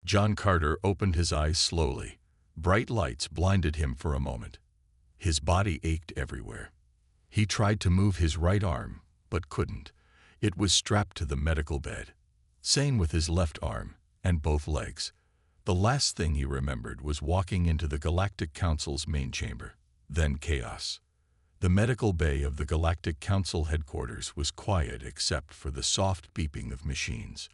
John Carter opened his eyes slowly. Bright lights blinded him for a moment. His body ached everywhere. He tried to move his right arm, but couldn't. It was strapped to the medical bed. Same with his left arm and both legs. The last thing he remembered was walking into the Galactic Council's main chamber. Then chaos. The medical bay of the Galactic Council headquarters was quiet except for the soft beeping of machines.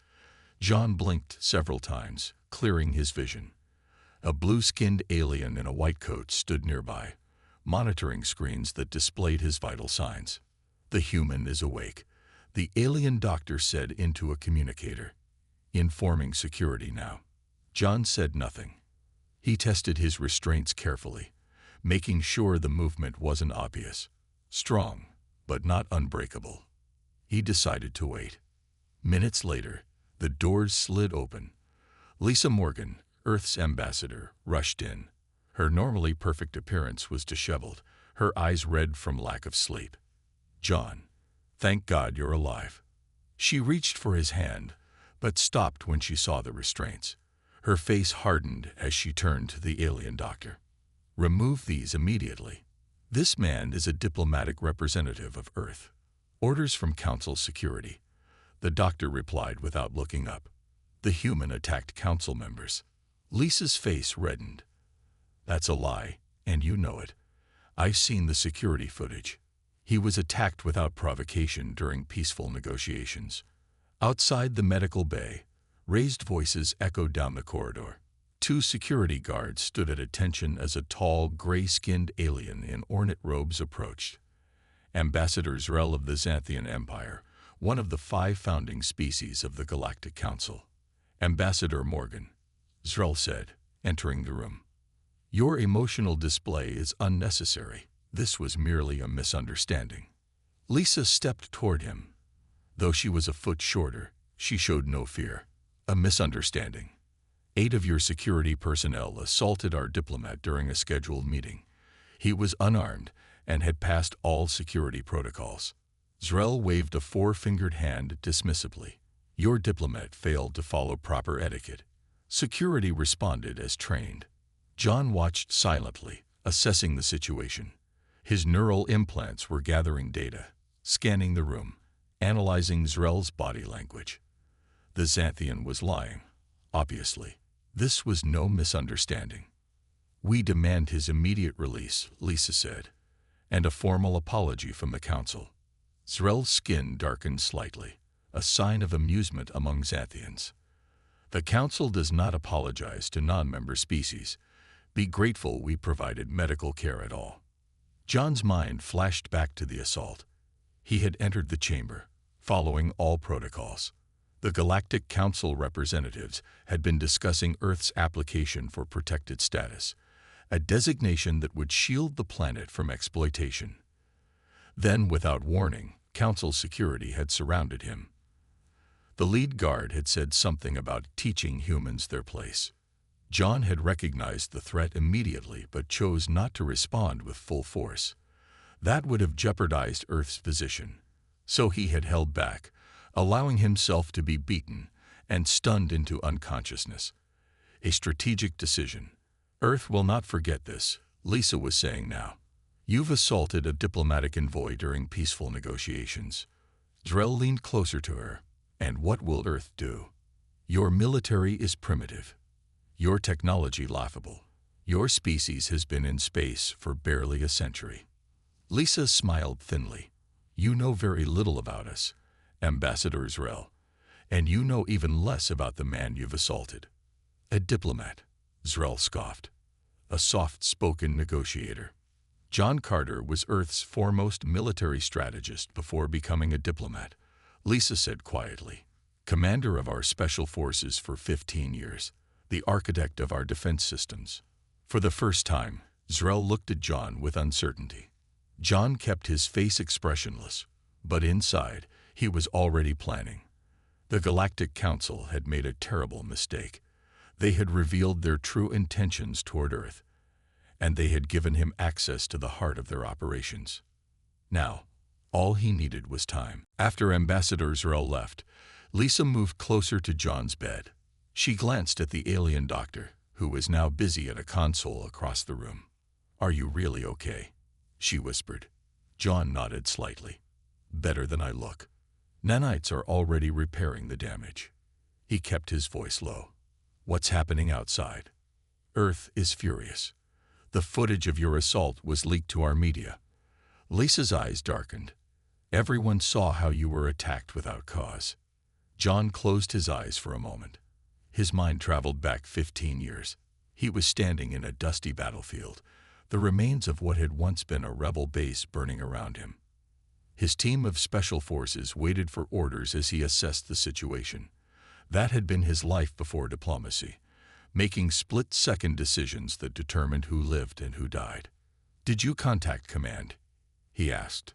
John blinked several times, clearing his vision. A blue-skinned alien in a white coat stood nearby, monitoring screens that displayed his vital signs. "The human is awake," the alien doctor said into a communicator. "Informing security now." John said nothing. He tested his restraints carefully, making sure the movement wasn't obvious. Strong, but not unbreakable. He decided to wait. Minutes later, the doors slid open. Lisa Morgan, Earth's ambassador, rushed in. Her normally perfect appearance was disheveled, her eyes red from lack of sleep. "John, thank God you're alive." She reached for his hand, but stopped when she saw the restraints. Her face hardened as she turned to the alien doctor. "Remove these immediately. This man is a diplomatic representative of Earth. Orders from Council security." The doctor replied without looking up. "The human attacked Council members." Lisa's face reddened. "That's a lie, and you know it. I've seen the security footage. He was attacked without provocation during peaceful negotiations." Outside the medical bay, raised voices echoed down the corridor. Two security guards stood at attention as a tall, gray-skinned alien in ornate robes approached. Ambassador Zrel of the Xanthian Empire, one of the 5 founding species of the Galactic Council. "Ambassador Morgan," Zrel said, entering the room. "Your emotional display is unnecessary. This was merely a misunderstanding." Lisa stepped toward him. Though she was a foot shorter, she showed no fear. "A misunderstanding. 8 of your security personnel assaulted our diplomat during a scheduled meeting. He was unarmed and had passed all security protocols." Zrel waved a 4-fingered hand dismissively. "Your diplomat failed to follow proper etiquette." Security responded as trained. John watched silently, assessing the situation. His neural implants were gathering data, scanning the room, analyzing Zrel's body language. The Xanthian was lying, obviously. This was no misunderstanding. "We demand his immediate release," Lisa said, "and a formal apology from the Council." Zrel's skin darkened slightly, a sign of amusement among Xanthians. "The Council does not apologize to non-member species. Be grateful we provided medical care at all." John's mind flashed back to the assault. He had entered the chamber, following all protocols. The Galactic Council representatives had been discussing Earth's application for protected status, a designation that would shield the planet from exploitation. Then, without warning, Council security had surrounded him. The lead guard had said something about teaching humans their place. John had recognized the threat immediately but chose not to respond with full force. That would have jeopardized Earth's position. So he had held back, allowing himself to be beaten and stunned into unconsciousness. A strategic decision. "Earth will not forget this," Lisa was saying now. "You've assaulted a diplomatic envoy during peaceful negotiations." Zrel leaned closer to her. "And what will Earth do? Your military is primitive. Your technology laughable. Your species has been in space for barely a century." Lisa smiled thinly. "You know very little about us, Ambassador Zrel, and you know even less about the man you've assaulted." "A diplomat," Zrel scoffed. "A soft-spoken negotiator." John Carter was Earth's foremost military strategist before becoming a diplomat, Lisa said quietly. "Commander of our special forces for 15 years, the architect of our defense systems." For the first time, Zrel looked at John with uncertainty. John kept his face expressionless, but inside, he was already planning. The Galactic Council had made a terrible mistake. They had revealed their true intentions toward Earth, and they had given him access to the heart of their operations. Now, all he needed was time. After Ambassador Zrel left, Lisa moved closer to John's bed. She glanced at the alien doctor, who was now busy at a console across the room. "Are you really okay?" she whispered. John nodded slightly. "Better than I look. Nanites are already repairing the damage." He kept his voice low. "What's happening outside?" "Earth is furious. The footage of your assault was leaked to our media." Lisa's eyes darkened. "Everyone saw how you were attacked without cause." John closed his eyes for a moment. His mind traveled back 15 years. He was standing in a dusty battlefield, the remains of what had once been a rebel base burning around him. His team of special forces waited for orders as he assessed the situation. That had been his life before diplomacy, making split-second decisions that determined who lived and who died. "Did you contact command?" he asked.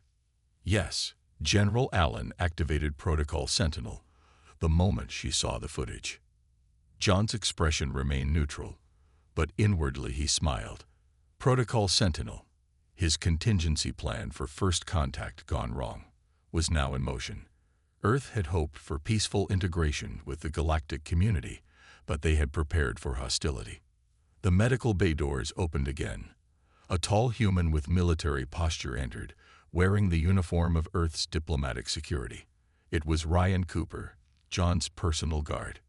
"Yes." General Allen activated Protocol Sentinel the moment she saw the footage. John's expression remained neutral, but inwardly he smiled. Protocol Sentinel, his contingency plan for first contact gone wrong, was now in motion. Earth had hoped for peaceful integration with the galactic community, but they had prepared for hostility. The medical bay doors opened again. A tall human with military posture entered, wearing the uniform of Earth's diplomatic security. It was Ryan Cooper, John's personal guard.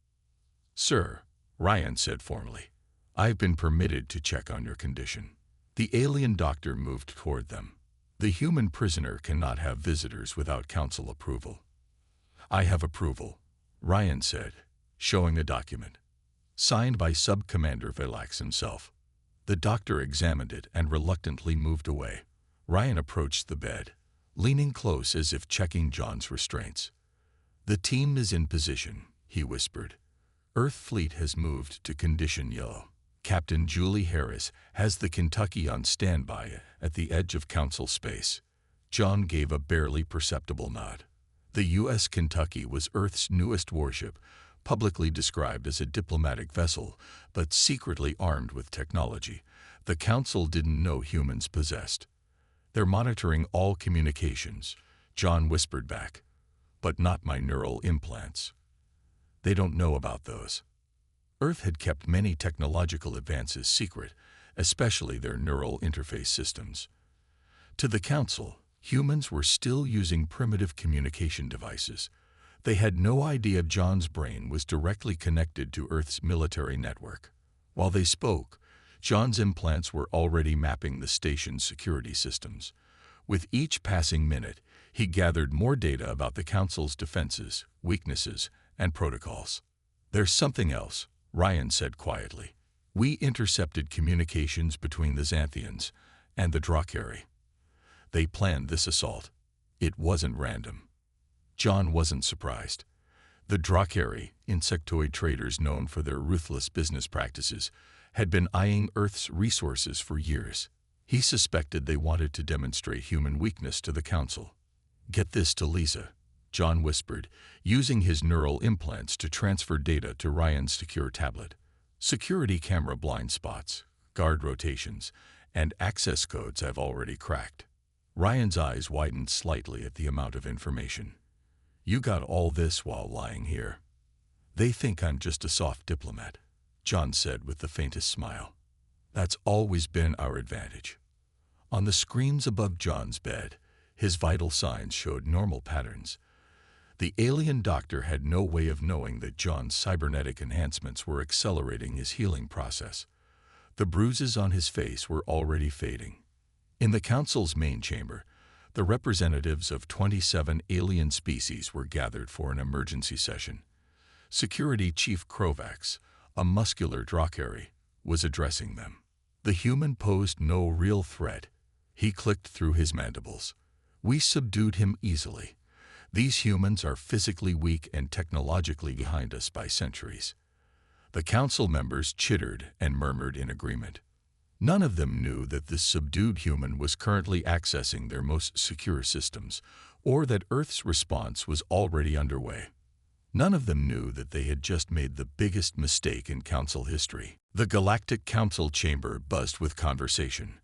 "Sir," Ryan said formally, "I've been permitted to check on your condition." The alien doctor moved toward them. "The human prisoner cannot have visitors without council approval." "I have approval," Ryan said, showing a document. "Signed by Sub-Commander Velax himself." The doctor examined it and reluctantly moved away. Ryan approached the bed, leaning close as if checking John's restraints. "The team is in position," he whispered. "Earth fleet has moved to condition yellow. Captain Julie Harris has the Kentucky on standby at the edge of Council space." John gave a barely perceptible nod. The U.S. Kentucky was Earth's newest warship, publicly described as a diplomatic vessel, but secretly armed with technology the Council didn't know humans possessed. "They're monitoring all communications," John whispered back. "But not my neural implants. They don't know about those." Earth had kept many technological advances secret, especially their neural interface systems. To the Council, humans were still using primitive communication devices. They had no idea John's brain was directly connected to Earth's military network. While they spoke, John's implants were already mapping the station's security systems. With each passing minute, he gathered more data about the Council's defenses, weaknesses, and protocols. "There's something else," Ryan said quietly. "We intercepted communications between the Xanthians and the Drakari. They planned this assault. It wasn't random." John wasn't surprised. The Drakari, insectoid traders known for their ruthless business practices, had been eyeing Earth's resources for years. He suspected they wanted to demonstrate human weakness to the Council. "Get this to Lisa," John whispered, using his neural implants to transfer data to Ryan's secure tablet. "Security camera blind spots, guard rotations, and access codes I've already cracked." Ryan's eyes widened slightly at the amount of information. "You got all this while lying here." "They think I'm just a soft diplomat," John said with the faintest smile. "That's always been our advantage." On the screens above John's bed, his vital signs showed normal patterns. The alien doctor had no way of knowing that John's cybernetic enhancements were accelerating his healing process. The bruises on his face were already fading. In the Council's main chamber, the representatives of 27 alien species were gathered for an emergency session. Security Chief Krovax, a muscular Drakari, was addressing them. The human posed no real threat. He clicked through his mandibles. "We subdued him easily. These humans are physically weak and technologically behind us by centuries." The Council members chittered and murmured in agreement. None of them knew that this subdued human was currently accessing their most secure systems, or that Earth's response was already underway. None of them knew that they had just made the biggest mistake in Council history. The Galactic Council chamber buzzed with conversation.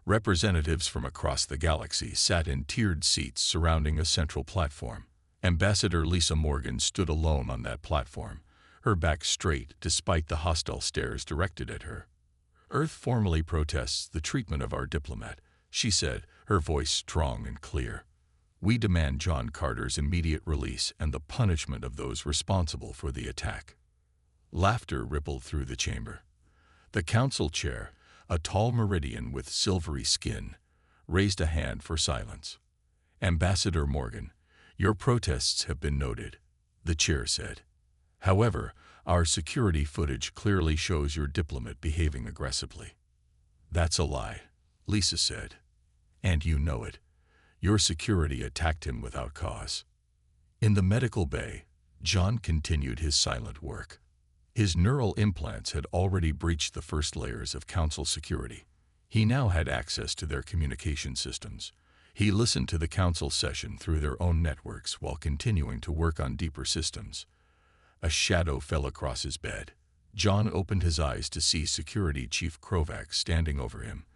Representatives from across the galaxy sat in tiered seats surrounding a central platform. Ambassador Lisa Morgan stood alone on that platform, her back straight despite the hostile stares directed at her. "Earth formally protests the treatment of our diplomat," she said, her voice strong and clear. "We demand John Carter's immediate release and the punishment of those responsible for the attack." Laughter rippled through the chamber. The council chair, a tall Meridian with silvery skin, raised a hand for silence. "Ambassador Morgan, your protests have been noted," the chair said. "However, our security footage clearly shows your diplomat behaving aggressively." "That's a lie," Lisa said. "And you know it. Your security attacked him without cause." In the medical bay, John continued his silent work. His neural implants had already breached the first layers of council security. He now had access to their communication systems. He listened to the council session through their own networks while continuing to work on deeper systems. A shadow fell across his bed. John opened his eyes to see Security Chief Krovac standing over him,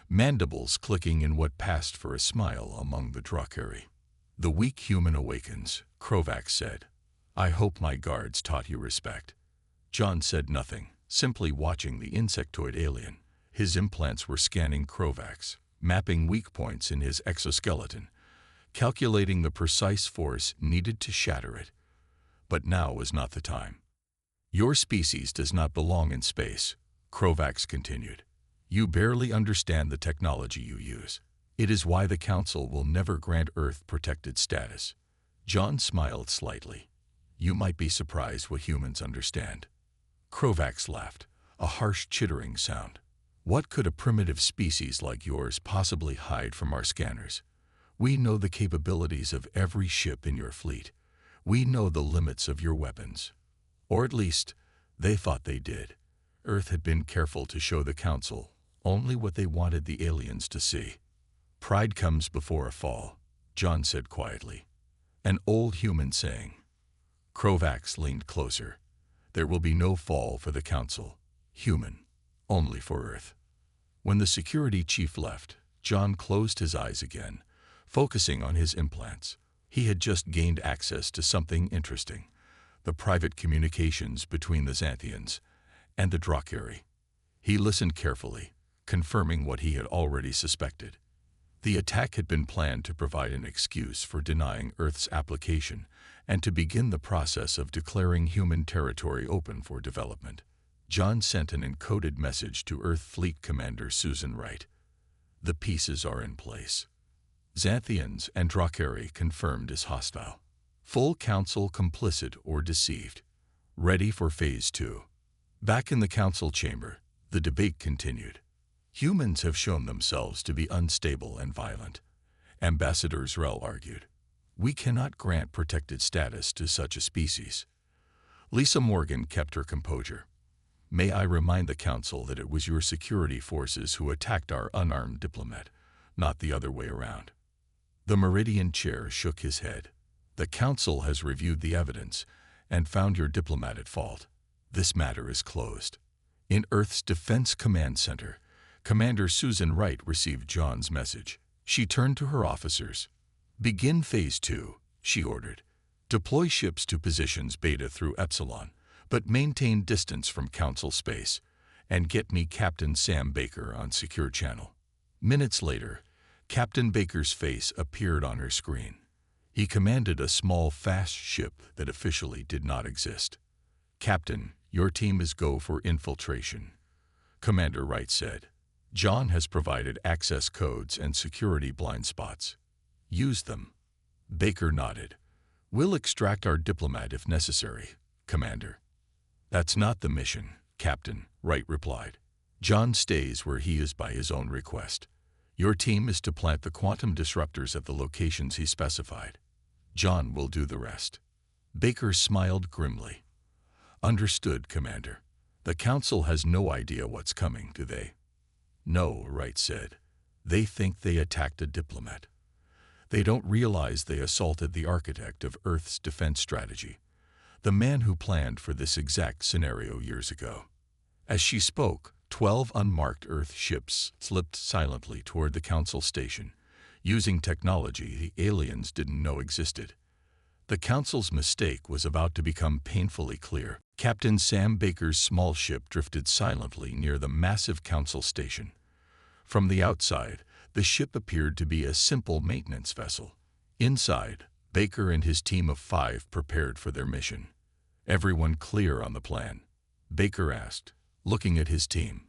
mandibles clicking in what passed for a smile among the Drakari. "The weak human awakens," Krovac said. "I hope my guards taught you respect." John said nothing, simply watching the insectoid alien. His implants were scanning Krovac's, mapping weak points in his exoskeleton, calculating the precise force needed to shatter it. But now was not the time. "Your species does not belong in space," Krovac continued. "You barely understand the technology you use. It is why the Council will never grant Earth protected status." John smiled slightly. "You might be surprised what humans understand." Krovac laughed, a harsh chittering sound. "What could a primitive species like yours possibly hide from our scanners? We know the capabilities of every ship in your fleet. We know the limits of your weapons." Or at least, they thought they did. Earth had been careful to show the Council only what they wanted the aliens to see. "Pride comes before a fall," John said quietly. "An old human saying." Krovac leaned closer. "There will be no fall for the Council, human, only for Earth." When the security chief left, John closed his eyes again, focusing on his implants. He had just gained access to something interesting: the private communications between the Xanthians and the Drakari. He listened carefully, confirming what he had already suspected. The attack had been planned to provide an excuse for denying Earth's application and to begin the process of declaring human territory open for development. John sent an encoded message to Earth Fleet Commander Susan Wright. "The pieces are in place. Xanthians and Drakari confirmed as hostile. Full Council complicit or deceived. Ready for Phase 2. Back in the Council chamber, the debate continued. "Humans have shown themselves to be unstable and violent," Ambassador Zrel argued. "We cannot grant protected status to such a species." Lisa Morgan kept her composure. "May I remind the Council that it was your security forces who attacked our unarmed diplomat, not the other way around." The Meridian chair shook his head. "The Council has reviewed the evidence and found your diplomat at fault. This matter is closed." In Earth's Defense Command Center, Commander Susan Wright received John's message. She turned to her officers. "Begin Phase 2, she ordered. "Deploy ships to positions Beta through Epsilon, but maintain distance from Council space, and get me Captain Sam Baker on secure channel." Minutes later, Captain Baker's face appeared on her screen. He commanded a small, fast ship that officially did not exist. "Captain, your team is go for infiltration," Commander Wright said. "John has provided access codes and security blind spots. Use them." Baker nodded. "We'll extract our diplomat if necessary, Commander." "That's not the mission, Captain," Wright replied. "John stays where he is by his own request. Your team is to plant the quantum disruptors at the locations he specified. John will do the rest." Baker smiled grimly. "Understood, Commander. The Council has no idea what's coming, do they?" "No," Wright said. "They think they attacked a diplomat. They don't realize they assaulted the architect of Earth's defense strategy, the man who planned for this exact scenario years ago." As she spoke, 12 unmarked Earth ships slipped silently toward the Council station, using technology the aliens didn't know existed. The Council's mistake was about to become painfully clear. Captain Sam Baker's small ship drifted silently near the massive Council station. From the outside, the ship appeared to be a simple maintenance vessel. Inside, Baker and his team of 5 prepared for their mission. "Everyone clear on the plan?" Baker asked, looking at his team.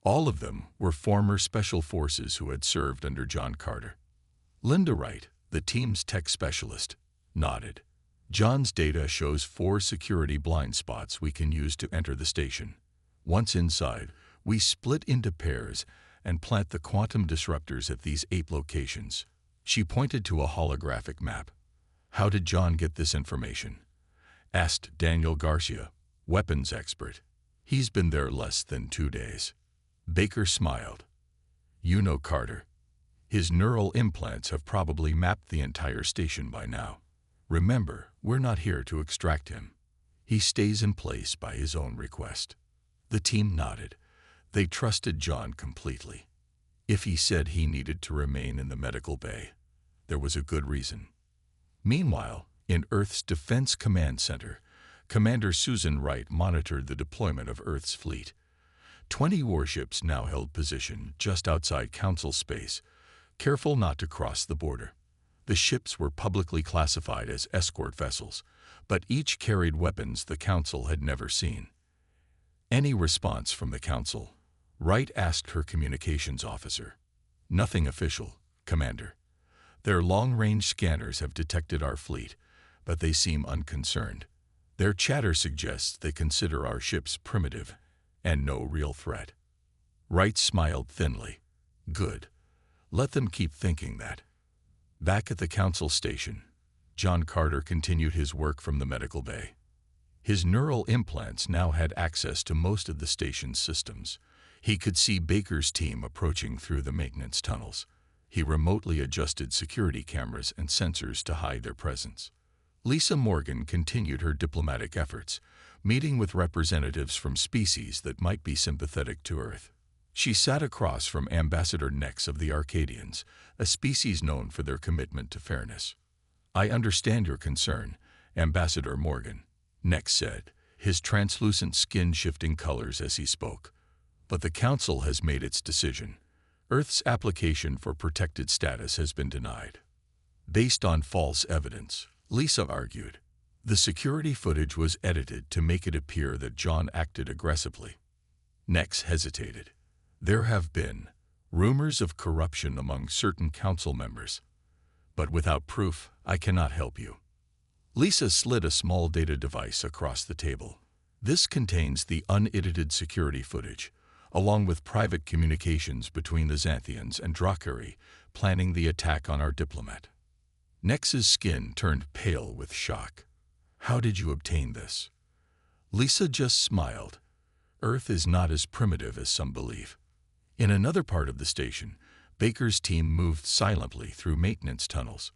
All of them were former Special Forces who had served under John Carter. Linda Wright, the team's tech specialist, nodded. "John's data shows 4 security blind spots we can use to enter the station. Once inside, we split into pairs and plant the quantum disruptors at these 8 locations." She pointed to a holographic map. "How did John get this information?" asked Daniel Garcia, weapons expert. "He's been there less than 2 days." Baker smiled. "You know Carter. His neural implants have probably mapped the entire station by now. Remember, we're not here to extract him. He stays in place by his own request." The team nodded. They trusted John completely. If he said he needed to remain in the medical bay, there was a good reason. Meanwhile, in Earth's Defense Command Center, Commander Susan Wright monitored the deployment of Earth's fleet. 20 warships now held position just outside Council space, careful not to cross the border. The ships were publicly classified as escort vessels, but each carried weapons the Council had never seen. "Any response from the Council?" Wright asked her communications officer. "Nothing official, Commander. Their long-range scanners have detected our fleet, but they seem unconcerned. Their chatter suggests they consider our ships primitive and no real threat." Wright smiled thinly. "Good. Let them keep thinking that." Back at the Council station, John Carter continued his work from the medical bay. His neural implants now had access to most of the station's systems. He could see Baker's team approaching through the maintenance tunnels. He remotely adjusted security cameras and sensors to hide their presence. Lisa Morgan continued her diplomatic efforts, meeting with representatives from species that might be sympathetic to Earth. She sat across from Ambassador Nex of the Arcadians, a species known for their commitment to fairness. "I understand your concern, Ambassador Morgan," Nex said, his translucent skin shifting colors as he spoke. "But the Council has made its decision. Earth's application for protected status has been denied." "Based on false evidence," Lisa argued. "The security footage was edited to make it appear that John acted aggressively." Nex hesitated. "There have been rumors of corruption among certain Council members, but without proof, I cannot help you." Lisa slid a small data device across the table. "This contains the unedited security footage, along with private communications between the Xanthians and Drakari planning the attack on our diplomat." Nex's skin turned pale with shock. "How did you obtain this?" Lisa just smiled. "Earth is not as primitive as some believe." In another part of the station, Baker's team moved silently through maintenance tunnels.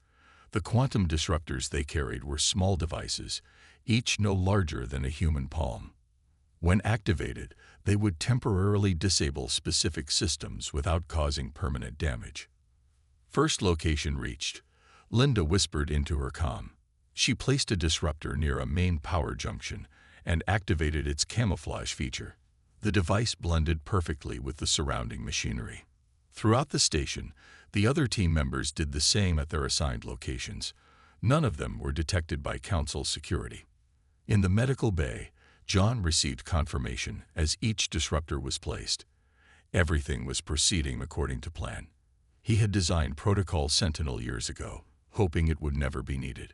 The quantum disruptors they carried were small devices, each no larger than a human palm. When activated, they would temporarily disable specific systems without causing permanent damage. First location reached, Linda whispered into her comm. She placed a disruptor near a main power junction and activated its camouflage feature. The device blended perfectly with the surrounding machinery. Throughout the station, the other team members did the same at their assigned locations. None of them were detected by Council security. In the medical bay, John received confirmation as each disruptor was placed. Everything was proceeding according to plan. He had designed Protocol Sentinel years ago, hoping it would never be needed.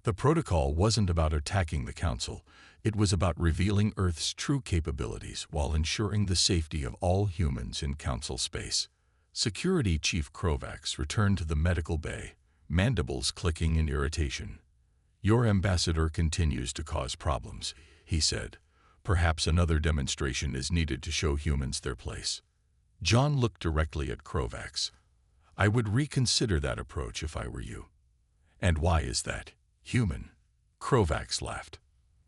The protocol wasn't about attacking the Council. It was about revealing Earth's true capabilities while ensuring the safety of all humans in Council space. Security Chief Krovax returned to the medical bay, mandibles clicking in irritation. "Your ambassador continues to cause problems," he said. "Perhaps another demonstration is needed to show humans their place." John looked directly at Krovax. "I would reconsider that approach if I were you." "And why is that, human?" Krovax laughed.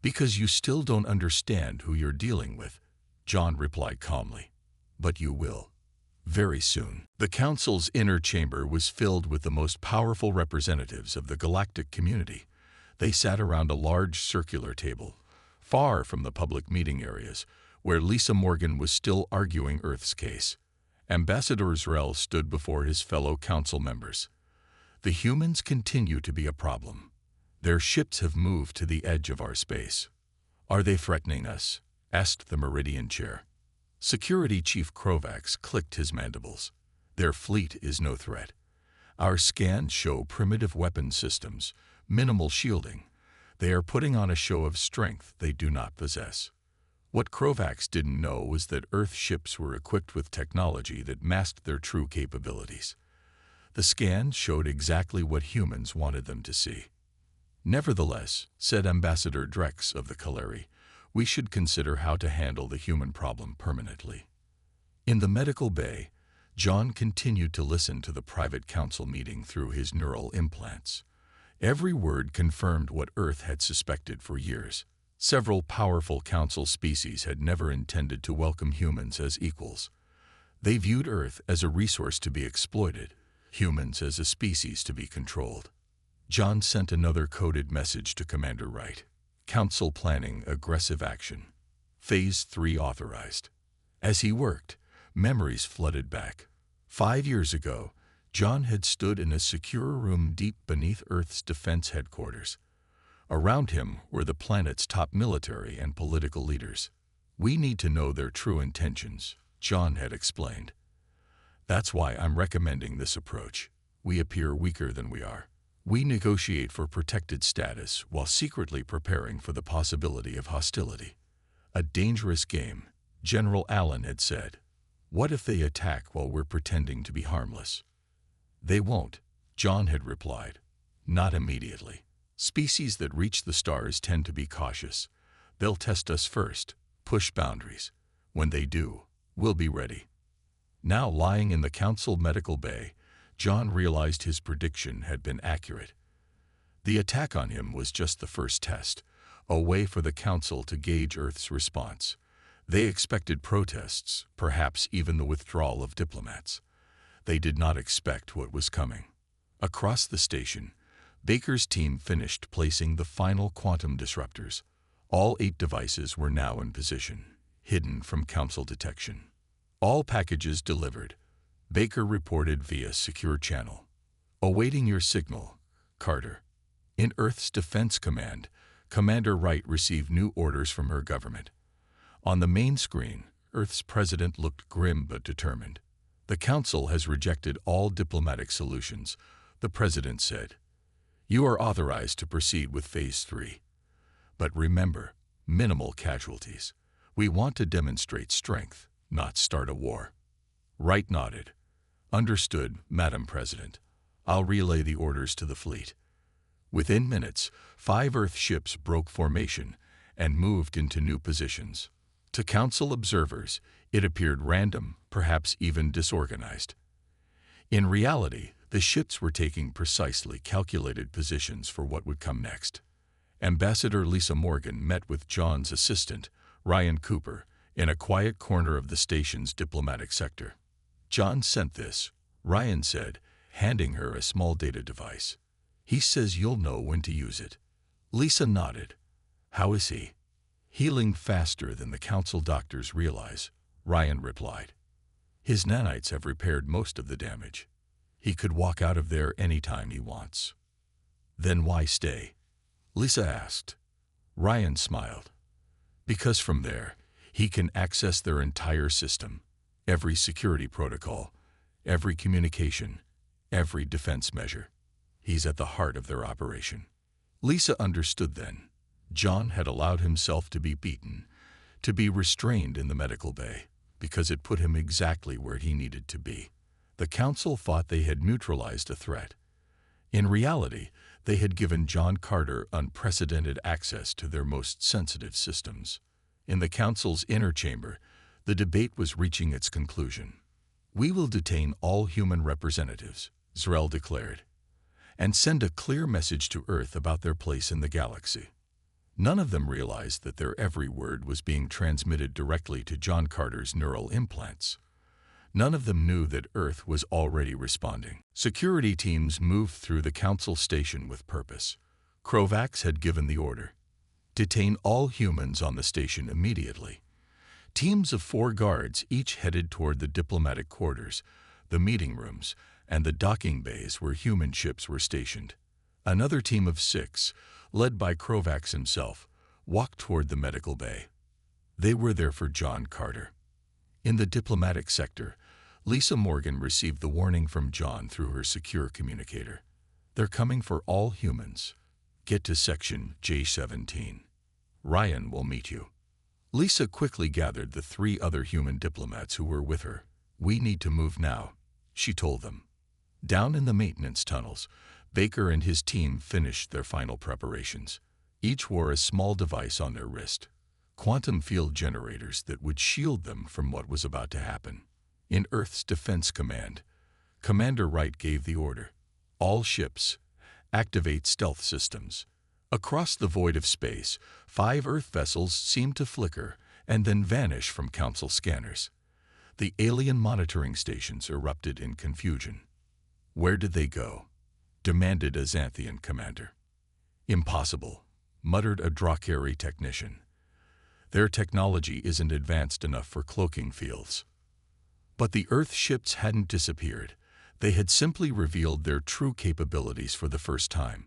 "Because you still don't understand who you're dealing with," John replied calmly. "But you will. Very soon." The Council's inner chamber was filled with the most powerful representatives of the galactic community. They sat around a large circular table, far from the public meeting areas, where Lisa Morgan was still arguing Earth's case. Ambassador Israel stood before his fellow council members. The humans continue to be a problem. Their ships have moved to the edge of our space. Are they threatening us? Asked the Meridian Chair. Security Chief Krovax clicked his mandibles. Their fleet is no threat. Our scans show primitive weapon systems, minimal shielding. They are putting on a show of strength they do not possess. What Krovax didn't know was that Earth ships were equipped with technology that masked their true capabilities. The scans showed exactly what humans wanted them to see. Nevertheless, said Ambassador Drex of the Kaleri, we should consider how to handle the human problem permanently. In the medical bay, John continued to listen to the private council meeting through his neural implants. Every word confirmed what Earth had suspected for years. Several powerful council species had never intended to welcome humans as equals. They viewed Earth as a resource to be exploited, humans as a species to be controlled. John sent another coded message to Commander Wright. Council planning aggressive action. Phase 3 authorized. As he worked, memories flooded back. 5 years ago, John had stood in a secure room deep beneath Earth's defense headquarters. Around him were the planet's top military and political leaders. We need to know their true intentions, John had explained. That's why I'm recommending this approach. We appear weaker than we are. We negotiate for protected status while secretly preparing for the possibility of hostility. A dangerous game, General Allen had said. What if they attack while we're pretending to be harmless? They won't, John had replied. Not immediately. Species that reach the stars tend to be cautious. They'll test us first, push boundaries. When they do, we'll be ready. Now lying in the council medical bay, John realized his prediction had been accurate. The attack on him was just the first test, a way for the council to gauge Earth's response. They expected protests, perhaps even the withdrawal of diplomats. They did not expect what was coming. Across the station, Baker's team finished placing the final quantum disruptors. All 8 devices were now in position, hidden from council detection. All packages delivered, Baker reported via secure channel. Awaiting your signal, Carter. In Earth's Defense Command, Commander Wright received new orders from her government. On the main screen, Earth's president looked grim but determined. The council has rejected all diplomatic solutions, the president said. You are authorized to proceed with Phase 3. But remember, minimal casualties. We want to demonstrate strength, not start a war. Wright nodded. Understood, Madam President. I'll relay the orders to the fleet. Within minutes, 5 Earth ships broke formation and moved into new positions. To council observers, it appeared random, perhaps even disorganized. In reality, the ships were taking precisely calculated positions for what would come next. Ambassador Lisa Morgan met with John's assistant, Ryan Cooper, in a quiet corner of the station's diplomatic sector. John sent this, Ryan said, handing her a small data device. He says you'll know when to use it. Lisa nodded. How is he? Healing faster than the council doctors realize, Ryan replied. His nanites have repaired most of the damage. He could walk out of there anytime he wants. Then why stay? Lisa asked. Ryan smiled. Because from there, he can access their entire system, every security protocol, every communication, every defense measure. He's at the heart of their operation. Lisa understood then. John had allowed himself to be beaten, to be restrained in the medical bay, because it put him exactly where he needed to be. The council thought they had neutralized a threat. In reality, they had given John Carter unprecedented access to their most sensitive systems. In the council's inner chamber, the debate was reaching its conclusion. We will detain all human representatives, Zrel declared, and send a clear message to Earth about their place in the galaxy. None of them realized that their every word was being transmitted directly to John Carter's neural implants. None of them knew that Earth was already responding. Security teams moved through the council station with purpose. Krovax had given the order. Detain all humans on the station immediately. Teams of 4 guards each headed toward the diplomatic quarters, the meeting rooms, and the docking bays where human ships were stationed. Another team of 6, led by Krovax himself, walked toward the medical bay. They were there for John Carter. In the diplomatic sector, Lisa Morgan received the warning from John through her secure communicator. They're coming for all humans. Get to section J17. Ryan will meet you. Lisa quickly gathered the 3 other human diplomats who were with her. We need to move now, she told them. Down in the maintenance tunnels, Baker and his team finished their final preparations. Each wore a small device on their wrist, quantum field generators that would shield them from what was about to happen. In Earth's Defense Command, Commander Wright gave the order. All ships, activate stealth systems. Across the void of space, 5 Earth vessels seemed to flicker and then vanish from Council scanners. The alien monitoring stations erupted in confusion. Where did they go? Demanded a Xanthian commander. Impossible, muttered a Drakari technician. Their technology isn't advanced enough for cloaking fields. But the Earth ships hadn't disappeared. They had simply revealed their true capabilities for the first time.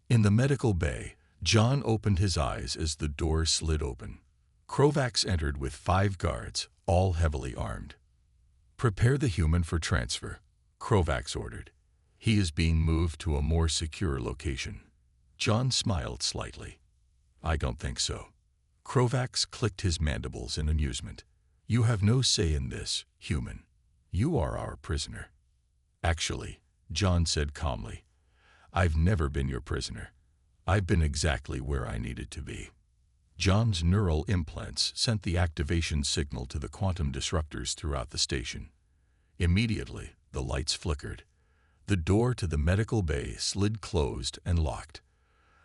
In the medical bay, John opened his eyes as the door slid open. Krovax entered with 5 guards, all heavily armed. Prepare the human for transfer, Krovax ordered. He is being moved to a more secure location. John smiled slightly. I don't think so. Krovax clicked his mandibles in amusement. You have no say in this, human. You are our prisoner. Actually, John said calmly, I've never been your prisoner. I've been exactly where I needed to be. John's neural implants sent the activation signal to the quantum disruptors throughout the station. Immediately, the lights flickered. The door to the medical bay slid closed and locked.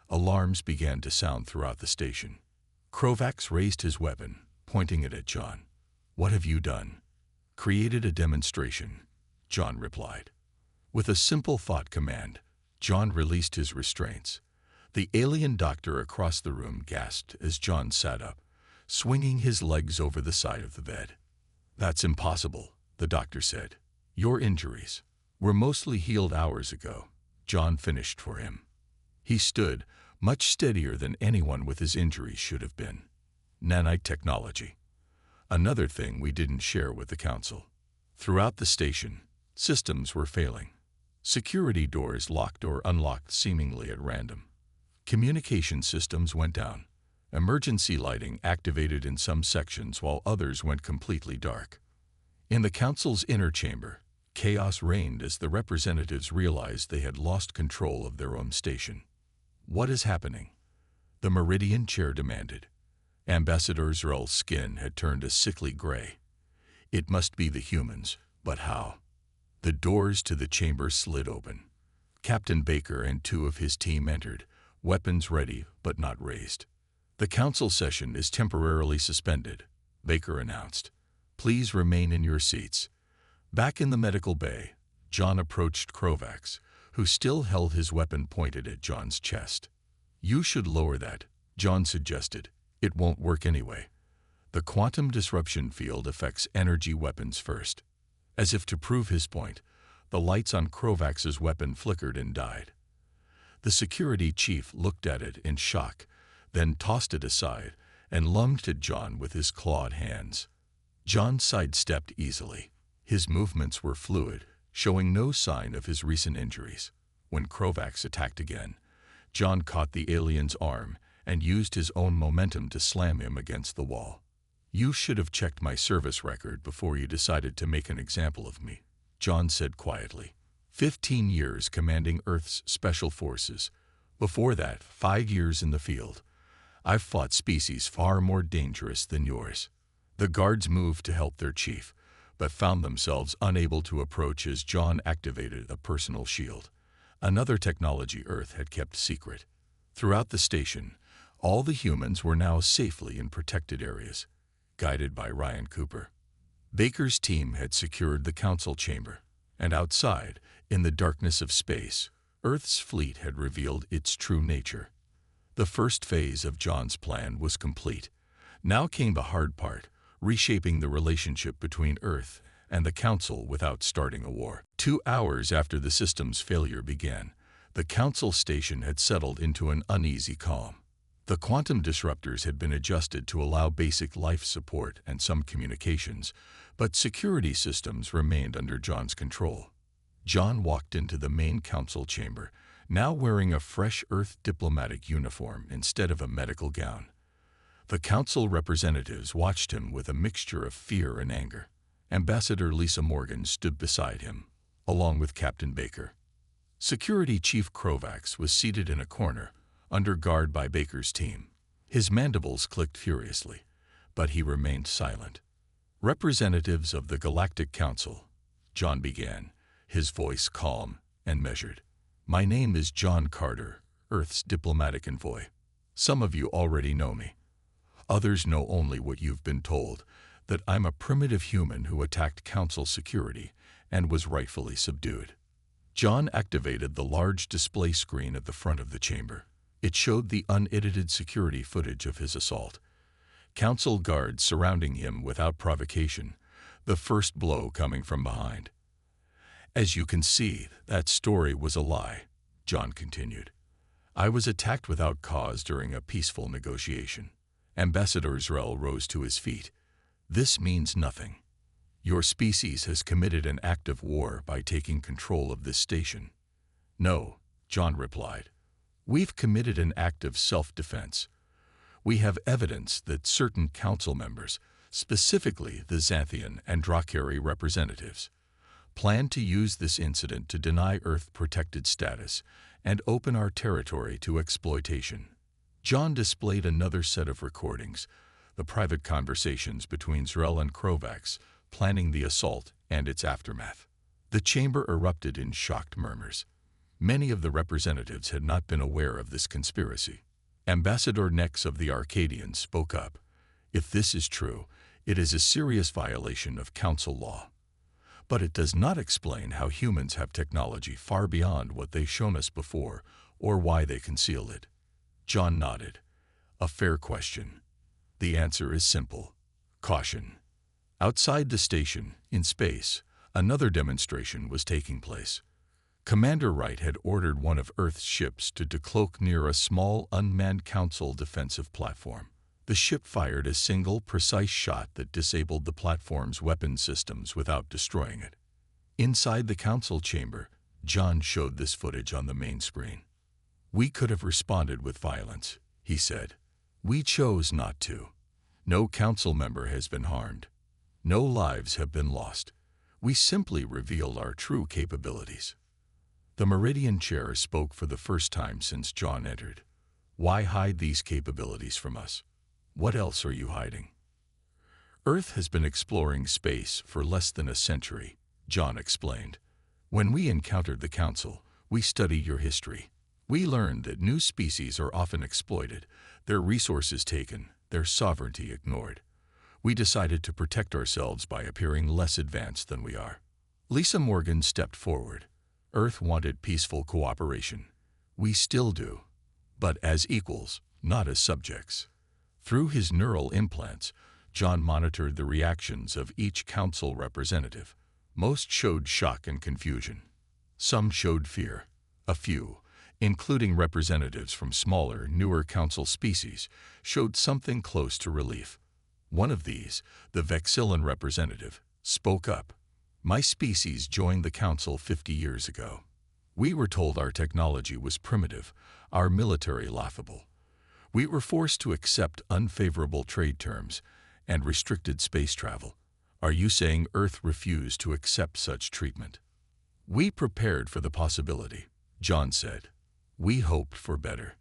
Alarms began to sound throughout the station. Krovax raised his weapon, pointing it at John. What have you done? Created a demonstration, John replied. With a simple thought command, John released his restraints. The alien doctor across the room gasped as John sat up, swinging his legs over the side of the bed. That's impossible, the doctor said. Your injuries were mostly healed hours ago, John finished for him. He stood, much steadier than anyone with his injuries should have been. Nanite technology. Another thing we didn't share with the Council. Throughout the station, systems were failing. Security doors locked or unlocked seemingly at random. Communication systems went down. Emergency lighting activated in some sections while others went completely dark. In the Council's inner chamber, chaos reigned as the representatives realized they had lost control of their own station. What is happening? The Meridian chair demanded. Ambassador Zerl's skin had turned a sickly gray. It must be the humans, but how? The doors to the chamber slid open. Captain Baker and 2 of his team entered, weapons ready but not raised. The Council session is temporarily suspended, Baker announced. Please remain in your seats. Back in the medical bay, John approached Krovax, who still held his weapon pointed at John's chest. You should lower that, John suggested. It won't work anyway. The quantum disruption field affects energy weapons first. As if to prove his point, the lights on Krovax's weapon flickered and died. The security chief looked at it in shock, then tossed it aside and lunged at John with his clawed hands. John sidestepped easily. His movements were fluid, showing no sign of his recent injuries. When Krovax attacked again, John caught the alien's arm and used his own momentum to slam him against the wall. You should have checked my service record before you decided to make an example of me, John said quietly. 15 years commanding Earth's special forces. Before that, 5 years in the field. I've fought species far more dangerous than yours. The guards moved to help their chief, but found themselves unable to approach as John activated a personal shield, another technology Earth had kept secret. Throughout the station, all the humans were now safely in protected areas, guided by Ryan Cooper. Baker's team had secured the council chamber, and outside, in the darkness of space, Earth's fleet had revealed its true nature. The first phase of John's plan was complete. Now came the hard part, reshaping the relationship between Earth and the Council without starting a war. 2 hours after the system's failure began, the Council station had settled into an uneasy calm. The quantum disruptors had been adjusted to allow basic life support and some communications, but security systems remained under John's control. John walked into the main council chamber, now wearing a fresh Earth diplomatic uniform instead of a medical gown. The council representatives watched him with a mixture of fear and anger. Ambassador Lisa Morgan stood beside him, along with Captain Baker. Security Chief Kovacs was seated in a corner, under guard by Baker's team. His mandibles clicked furiously, but he remained silent. Representatives of the Galactic Council, John began, his voice calm and measured. My name is John Carter, Earth's diplomatic envoy. Some of you already know me. Others know only what you've been told, that I'm a primitive human who attacked Council security and was rightfully subdued. John activated the large display screen at the front of the chamber. It showed the unedited security footage of his assault. Council guards surrounding him without provocation, the first blow coming from behind. As you can see, that story was a lie, John continued. I was attacked without cause during a peaceful negotiation. Ambassador Israel rose to his feet. This means nothing. Your species has committed an act of war by taking control of this station. No, John replied. We've committed an act of self-defense. We have evidence that certain council members, specifically the Xanthian and Drakari representatives, plan to use this incident to deny Earth protected status and open our territory to exploitation. John displayed another set of recordings, the private conversations between Zrel and Kovacs, planning the assault and its aftermath. The chamber erupted in shocked murmurs. Many of the representatives had not been aware of this conspiracy. Ambassador Nex of the Arcadians spoke up. If this is true, it is a serious violation of council law. But it does not explain how humans have technology far beyond what they've shown us before, or why they conceal it. John nodded. A fair question. The answer is simple. Caution. Outside the station, in space, another demonstration was taking place. Commander Wright had ordered one of Earth's ships to decloak near a small unmanned council defensive platform. The ship fired a single, precise shot that disabled the platform's weapon systems without destroying it. Inside the council chamber, John showed this footage on the main screen. We could have responded with violence, he said. We chose not to. No council member has been harmed. No lives have been lost. We simply revealed our true capabilities. The Meridian Chair spoke for the first time since John entered. Why hide these capabilities from us? What else are you hiding? Earth has been exploring space for less than a century, John explained. When we encountered the Council, we studied your history. We learned that new species are often exploited, their resources taken, their sovereignty ignored. We decided to protect ourselves by appearing less advanced than we are. Lisa Morgan stepped forward. Earth wanted peaceful cooperation. We still do, but as equals, not as subjects. Through his neural implants, John monitored the reactions of each council representative. Most showed shock and confusion. Some showed fear. A few, including representatives from smaller, newer council species, showed something close to relief. One of these, the Vexillan representative, spoke up. My species joined the council 50 years ago. We were told our technology was primitive, our military laughable. We were forced to accept unfavorable trade terms and restricted space travel. Are you saying Earth refused to accept such treatment? We prepared for the possibility, John said. We hoped for better.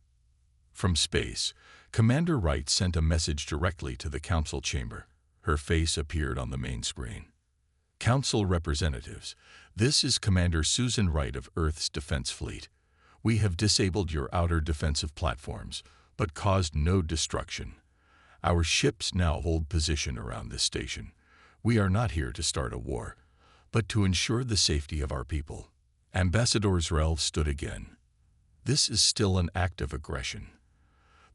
From space, Commander Wright sent a message directly to the council chamber. Her face appeared on the main screen. Council representatives, this is Commander Susan Wright of Earth's Defense Fleet. We have disabled your outer defensive platforms, but caused no destruction. Our ships now hold position around this station. We are not here to start a war, but to ensure the safety of our people. Ambassador Zrel stood again. This is still an act of aggression.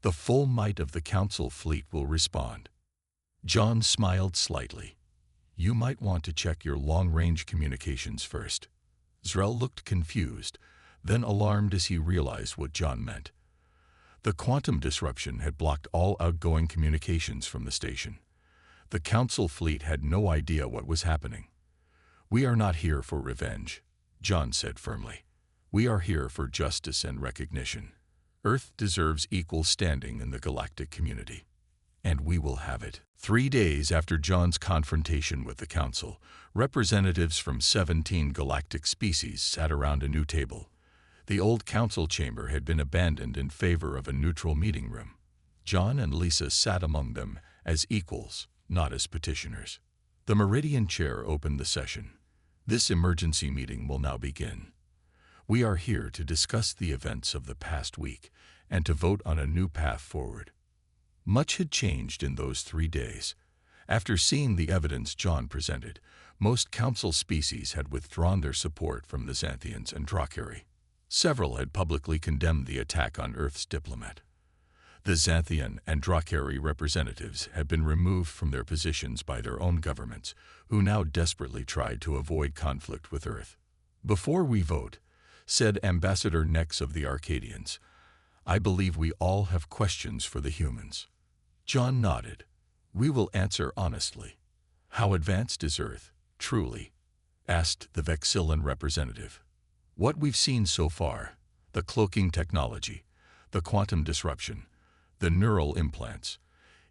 The full might of the Council fleet will respond. John smiled slightly. You might want to check your long-range communications first. Zrel looked confused, then alarmed as he realized what John meant. The quantum disruption had blocked all outgoing communications from the station. The Council fleet had no idea what was happening. We are not here for revenge, John said firmly. We are here for justice and recognition. Earth deserves equal standing in the galactic community. And we will have it. 3 days after John's confrontation with the Council, representatives from 17 galactic species sat around a new table. The old council chamber had been abandoned in favor of a neutral meeting room. John and Lisa sat among them as equals, not as petitioners. The Meridian chair opened the session. This emergency meeting will now begin. We are here to discuss the events of the past week and to vote on a new path forward. Much had changed in those 3 days. After seeing the evidence John presented, most council species had withdrawn their support from the Xanthians and Drakari. Several had publicly condemned the attack on Earth's Diplomat. The Xanthian and Drakari representatives had been removed from their positions by their own governments, who now desperately tried to avoid conflict with Earth. Before we vote, said Ambassador Nex of the Arcadians, I believe we all have questions for the humans. John nodded. We will answer honestly. How advanced is Earth, truly? Asked the Vexillan representative. What we've seen so far, the cloaking technology, the quantum disruption, the neural implants,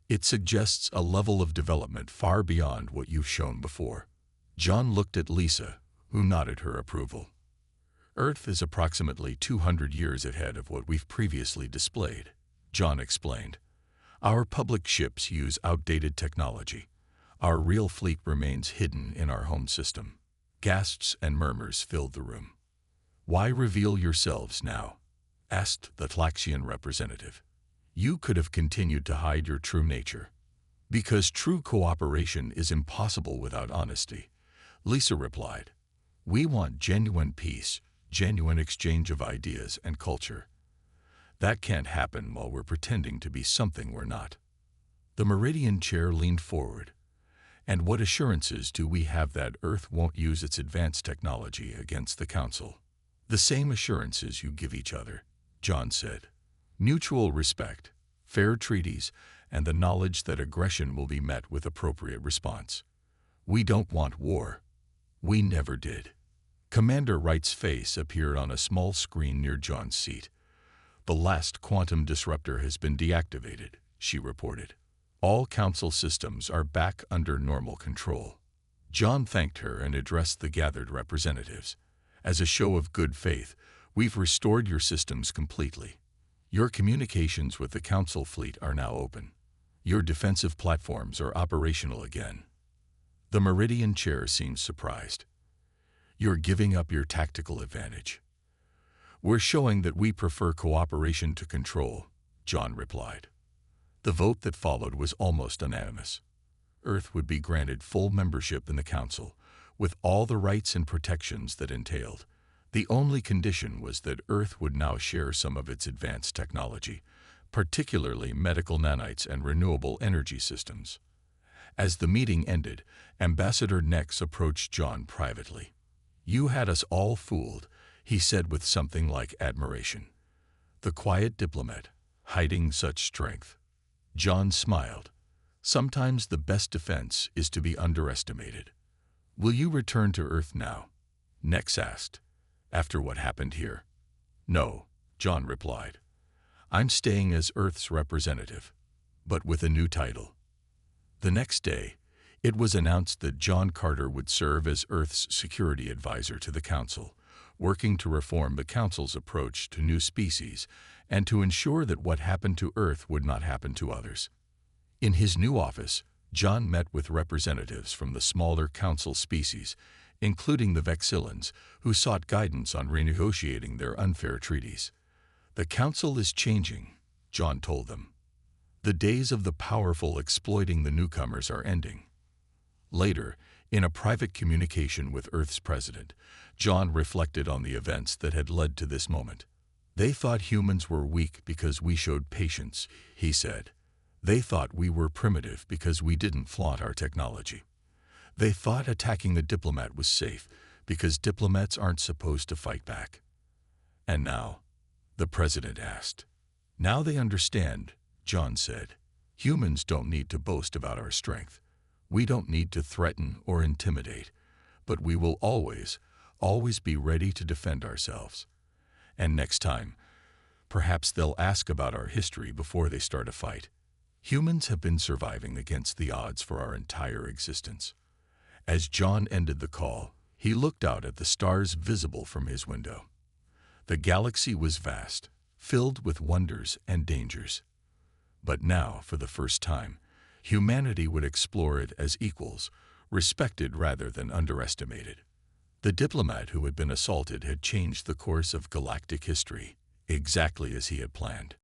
it suggests a level of development far beyond what you've shown before. John looked at Lisa, who nodded her approval. Earth is approximately 200 years ahead of what we've previously displayed, John explained. Our public ships use outdated technology. Our real fleet remains hidden in our home system. Gasps and murmurs filled the room. Why reveal yourselves now? Asked the Tlaxian representative. You could have continued to hide your true nature. Because true cooperation is impossible without honesty, Lisa replied. We want genuine peace, genuine exchange of ideas and culture. That can't happen while we're pretending to be something we're not. The Meridian chair leaned forward. And what assurances do we have that Earth won't use its advanced technology against the Council? The same assurances you give each other, John said. Mutual respect, fair treaties, and the knowledge that aggression will be met with appropriate response. We don't want war. We never did. Commander Wright's face appeared on a small screen near John's seat. The last quantum disruptor has been deactivated, she reported. All Council systems are back under normal control. John thanked her and addressed the gathered representatives. As a show of good faith, we've restored your systems completely. Your communications with the Council fleet are now open. Your defensive platforms are operational again. The Meridian chair seemed surprised. You're giving up your tactical advantage. We're showing that we prefer cooperation to control, John replied. The vote that followed was almost unanimous. Earth would be granted full membership in the Council, with all the rights and protections that entailed. The only condition was that Earth would now share some of its advanced technology, particularly medical nanites and renewable energy systems. As the meeting ended, Ambassador Nex approached John privately. You had us all fooled, he said with something like admiration. The quiet diplomat, hiding such strength. John smiled. Sometimes the best defense is to be underestimated. Will you return to Earth now? Nex asked. After what happened here? No, John replied. I'm staying as Earth's representative, but with a new title. The next day, it was announced that John Carter would serve as Earth's security advisor to the Council, working to reform the Council's approach to new species and to ensure that what happened to Earth would not happen to others. In his new office, John met with representatives from the smaller Council species, including the Vexillans, who sought guidance on renegotiating their unfair treaties. The Council is changing, John told them. The days of the powerful exploiting the newcomers are ending. Later, in a private communication with Earth's president, John reflected on the events that had led to this moment. They thought humans were weak because we showed patience, he said. They thought we were primitive because we didn't flaunt our technology. They thought attacking the Diplomat was safe because diplomats aren't supposed to fight back. And now, the president asked. Now they understand, John said. Humans don't need to boast about our strength. We don't need to threaten or intimidate, but we will always be ready to defend ourselves. And next time, perhaps they'll ask about our history before they start a fight. Humans have been surviving against the odds for our entire existence. As John ended the call, he looked out at the stars visible from his window. The galaxy was vast, filled with wonders and dangers. But now, for the first time, humanity would explore it as equals, respected rather than underestimated. The diplomat who had been assaulted had changed the course of galactic history, exactly as he had planned.